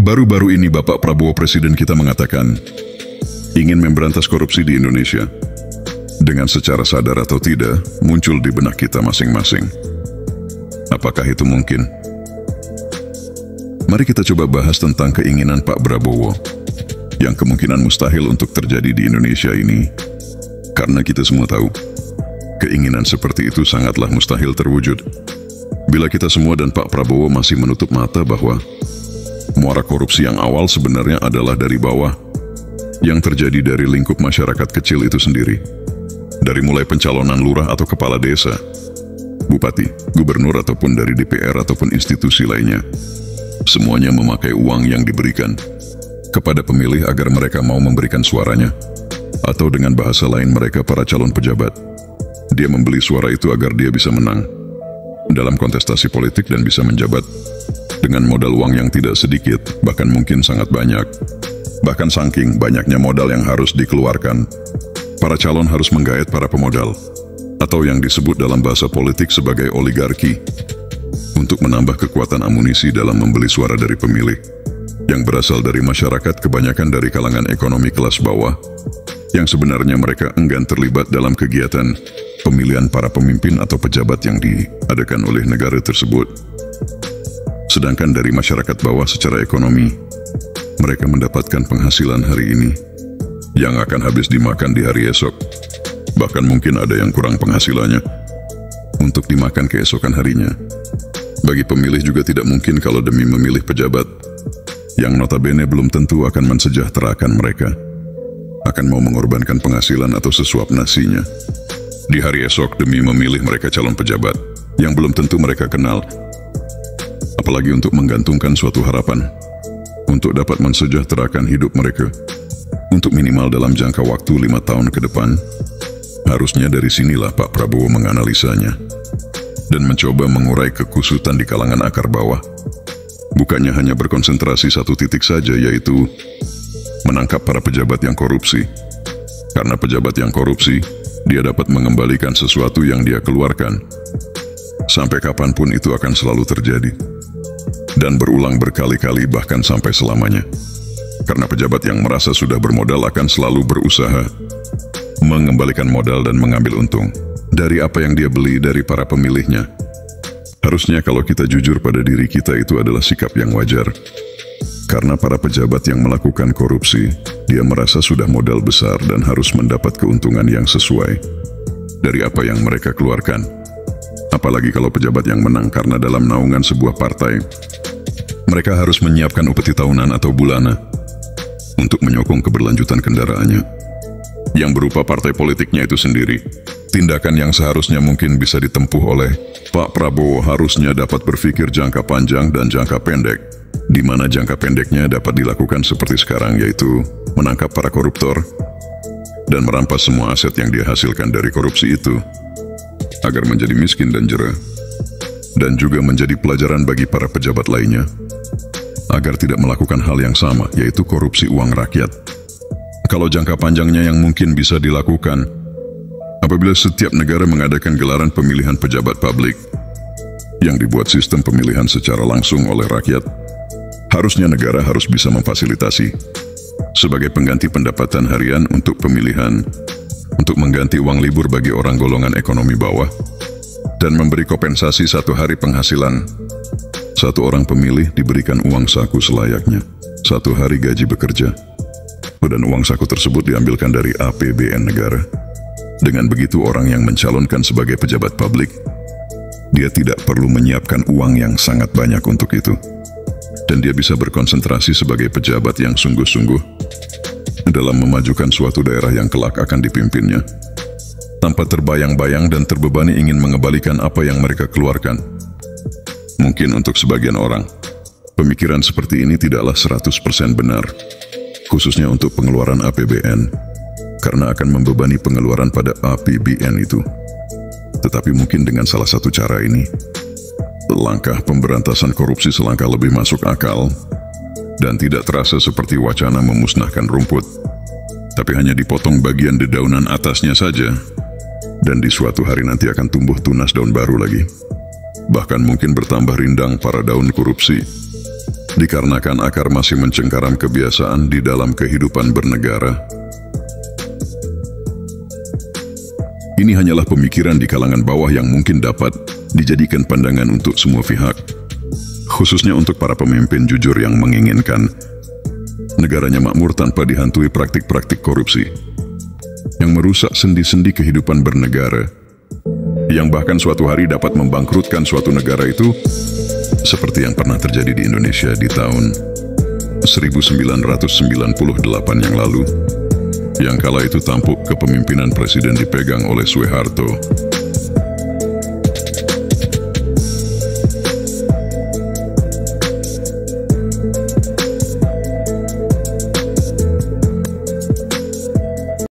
Baru-baru ini Bapak Prabowo Presiden kita mengatakan ingin memberantas korupsi di Indonesia. Dengan secara sadar atau tidak, muncul di benak kita masing-masing. Apakah itu mungkin? Mari kita coba bahas tentang keinginan Pak Prabowo yang kemungkinan mustahil untuk terjadi di Indonesia ini. Karena kita semua tahu, keinginan seperti itu sangatlah mustahil terwujud. Bila kita semua dan Pak Prabowo masih menutup mata bahwa muara korupsi yang awal sebenarnya adalah dari bawah, yang terjadi dari lingkup masyarakat kecil itu sendiri. Dari mulai pencalonan lurah atau kepala desa, bupati, gubernur ataupun dari DPR ataupun institusi lainnya. Semuanya memakai uang yang diberikan kepada pemilih agar mereka mau memberikan suaranya. Atau dengan bahasa lain mereka para calon pejabat. Dia membeli suara itu agar dia bisa menang dalam kontestasi politik dan bisa menjabat dengan modal uang yang tidak sedikit, bahkan mungkin sangat banyak. Bahkan saking banyaknya modal yang harus dikeluarkan, para calon harus menggait para pemodal, atau yang disebut dalam bahasa politik sebagai oligarki, untuk menambah kekuatan amunisi dalam membeli suara dari pemilih, yang berasal dari masyarakat kebanyakan dari kalangan ekonomi kelas bawah, yang sebenarnya mereka enggan terlibat dalam kegiatan pemilihan para pemimpin atau pejabat yang diadakan oleh negara tersebut. Sedangkan dari masyarakat bawah secara ekonomi, mereka mendapatkan penghasilan hari ini yang akan habis dimakan di hari esok. Bahkan mungkin ada yang kurang penghasilannya untuk dimakan keesokan harinya. Bagi pemilih juga tidak mungkin kalau demi memilih pejabat yang notabene belum tentu akan mensejahterakan mereka, akan mau mengorbankan penghasilan atau sesuap nasinya di hari esok demi memilih mereka calon pejabat yang belum tentu mereka kenal. Apalagi untuk menggantungkan suatu harapan untuk dapat mensejahterakan hidup mereka untuk minimal dalam jangka waktu 5 tahun ke depan. Harusnya dari sinilah Pak Prabowo menganalisanya dan mencoba mengurai kekusutan di kalangan akar bawah. Bukannya hanya berkonsentrasi satu titik saja, yaitu menangkap para pejabat yang korupsi. Karena pejabat yang korupsi, dia dapat mengembalikan sesuatu yang dia keluarkan. Sampai kapanpun itu akan selalu terjadi. Dan berulang berkali-kali bahkan sampai selamanya. Karena pejabat yang merasa sudah bermodal akan selalu berusaha mengembalikan modal dan mengambil untung dari apa yang dia beli dari para pemilihnya. Harusnya kalau kita jujur pada diri kita, itu adalah sikap yang wajar. Karena para pejabat yang melakukan korupsi, dia merasa sudah modal besar dan harus mendapat keuntungan yang sesuai dari apa yang mereka keluarkan. Apalagi kalau pejabat yang menang karena dalam naungan sebuah partai, mereka harus menyiapkan upeti tahunan atau bulanan untuk menyokong keberlanjutan kendaraannya, yang berupa partai politiknya itu sendiri. Tindakan yang seharusnya mungkin bisa ditempuh oleh Pak Prabowo harusnya dapat berpikir jangka panjang dan jangka pendek, di mana jangka pendeknya dapat dilakukan seperti sekarang, yaitu menangkap para koruptor dan merampas semua aset yang dia hasilkan dari korupsi itu, agar menjadi miskin dan jera, dan juga menjadi pelajaran bagi para pejabat lainnya, agar tidak melakukan hal yang sama, yaitu korupsi uang rakyat. Kalau jangka panjangnya yang mungkin bisa dilakukan, apabila setiap negara mengadakan gelaran pemilihan pejabat publik yang dibuat sistem pemilihan secara langsung oleh rakyat, harusnya negara harus bisa memfasilitasi sebagai pengganti pendapatan harian untuk pemilihan, untuk mengganti uang libur bagi orang golongan ekonomi bawah, dan memberi kompensasi 1 hari penghasilan. 1 orang pemilih diberikan uang saku selayaknya 1 hari gaji bekerja. Dan uang saku tersebut diambilkan dari APBN negara. Dengan begitu orang yang mencalonkan sebagai pejabat publik, dia tidak perlu menyiapkan uang yang sangat banyak untuk itu. Dan dia bisa berkonsentrasi sebagai pejabat yang sungguh-sungguh dalam memajukan suatu daerah yang kelak akan dipimpinnya, tanpa terbayang-bayang dan terbebani ingin mengembalikan apa yang mereka keluarkan. Mungkin untuk sebagian orang, pemikiran seperti ini tidaklah 100% benar, khususnya untuk pengeluaran APBN, karena akan membebani pengeluaran pada APBN itu. Tetapi mungkin dengan salah satu cara ini, langkah pemberantasan korupsi selangkah lebih masuk akal, dan tidak terasa seperti wacana memusnahkan rumput, tapi hanya dipotong bagian dedaunan atasnya saja, dan di suatu hari nanti akan tumbuh tunas daun baru lagi. Bahkan mungkin bertambah rindang para daun korupsi dikarenakan akar masih mencengkaram kebiasaan di dalam kehidupan bernegara. Ini hanyalah pemikiran di kalangan bawah yang mungkin dapat dijadikan pandangan untuk semua pihak, khususnya untuk para pemimpin jujur yang menginginkan negaranya makmur tanpa dihantui praktik-praktik korupsi yang merusak sendi-sendi kehidupan bernegara, yang bahkan suatu hari dapat membangkrutkan suatu negara itu, seperti yang pernah terjadi di Indonesia di tahun 1998 yang lalu, yang kala itu tampuk kepemimpinan presiden dipegang oleh Soeharto.